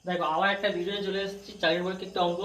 দেখো আবার একটা ভিডিও চলে এসেছি, চাকরির পরীক্ষা একটা অঙ্ক।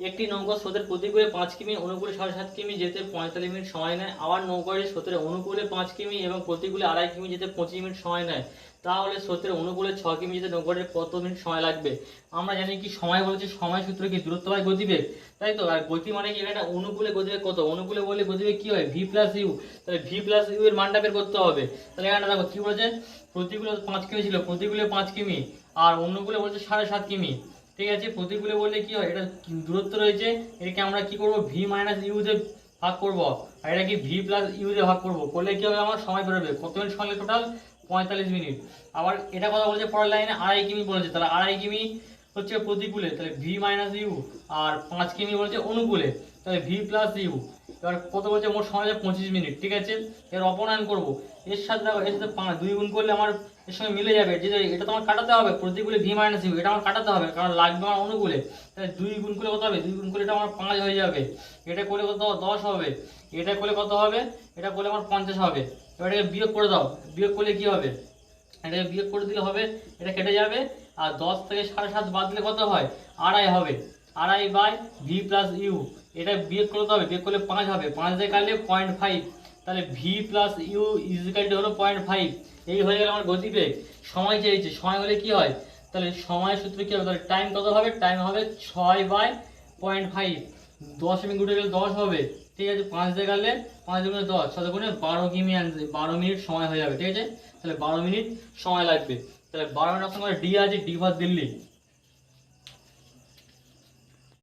একটি নৌকা স্রোতের প্রতিকূলে 5 কিমি, অনুকূলে 7.5 কিমি যেতে 45 মিনিট সময় নেয়। আবার নৌকাটি স্রোতের অনুকূলে 5 কিমি এবং প্রতিকূলে 2.5 কিমি যেতে 25 মিনিট সময় নেয়। তাহলে স্রোতের অনুকূলে 6 কিমি যেতে নৌকাটির কত মিনিট সময় লাগবে? আমরা জানি কি সময় বলছে, সময় সূত্র কি দূরত্ব বাই গতিবেগ, তাই তো। আর গতি মানে কি, এখানে অনুকূলে গতিবেগ কত, অনুকূলে বললে গতিবেগ কি হয়, ভি প্লাস ইউ। তাহলে ভি প্লাস ইউ এর মানটা বের করতে হবে। তাহলে এখানে দেখো কি বলেছে, প্রতিকূলে 5 কিমি ছিল, প্রতিকূলে 5 কিমি, আর অন্যগুলো বলছে 7.5 কিমি। ঠিক আছে, প্রতিকূলে বললে কি হয়, এটা দূরত্ব রয়েছে, এটাকে আমরা কি করব, ভি মাইনাস ইউ দিয়ে ভাগ করব, আর এটা কি ভি প্লাস ইউ দিয়ে ভাগ করব, করলে কি হবে, আমার সময় বেরোবে কত মিনিট সময়, টোটাল 45 মিনিট। আবার এটা কথা বলছে পরের লাইনে 2.5 কিমি বলেছে, তাহলে 2.5 কিমি হচ্ছে প্রতিকূলে, তাহলে ভি মাইনাস ইউ, আর 5 কিমি বলছে অনুকূলে, তাহলে ভি প্লাস ইউ। এবার কত বলছে, মোট সময় হচ্ছে 25 মিনিট। ঠিক আছে, এর অপনয়ন করব, এর সাথে দেখো, এর সাথে 2 গুণ করলে আমার এর সঙ্গে মিলে যাবে, যে এটা তো আমার কাটাতে হবে, প্রতিকূলে ভি মাইনাস ইউ, এটা আমার কাটাতে হবে কারণ লাগবে আমার অনুকূলে। তাহলে 2 গুণ করলে কত হবে, 2 গুণ করলে এটা আমার 5 হয়ে যাবে, এটা করলে কত 10 হবে, এটা করলে কত হবে, এটা করলে আমার 50 হবে। এবার এটাকে বিয়োগ করে দাও, বিয়োগ করলে কি হবে, এটাকে বিয়োগ করে দিলে হবে, এটা কেটে যাবে, আর 10 থেকে 7.5 বাদ দিলে কত হয়, 2.5 হবে, 2.5 বাই ভি প্লাস ইউ। এটা বিয়োগ করতে হবে, বিয়োগ করলে 5 হবে, 5 দিয়ে কাটলে 0.5, তাহলে V plus U is equal to হলো 0.5। এই হয়ে গেল আমার গতিবেগ। সময় চেয়েছে, সময় হলে কি হয়, তাহলে সময় সূত্র কি হবে, তাহলে টাইম কত হবে, টাইম হবে 6/0.5, 10 মিনিট উঠে গেলে 10 হবে। ঠিক আছে, 5 দিয়ে গেলে 5 দুগুণে 10, 7 গুণে 12 কিমি আনবে, 12 মিনিট সময় হয়ে যাবে। ঠিক আছে, তাহলে 12 মিনিট সময় লাগবে। তাহলে 12 মিনিট অপশন করে ডি আছে, ডি ফর দিল্লি।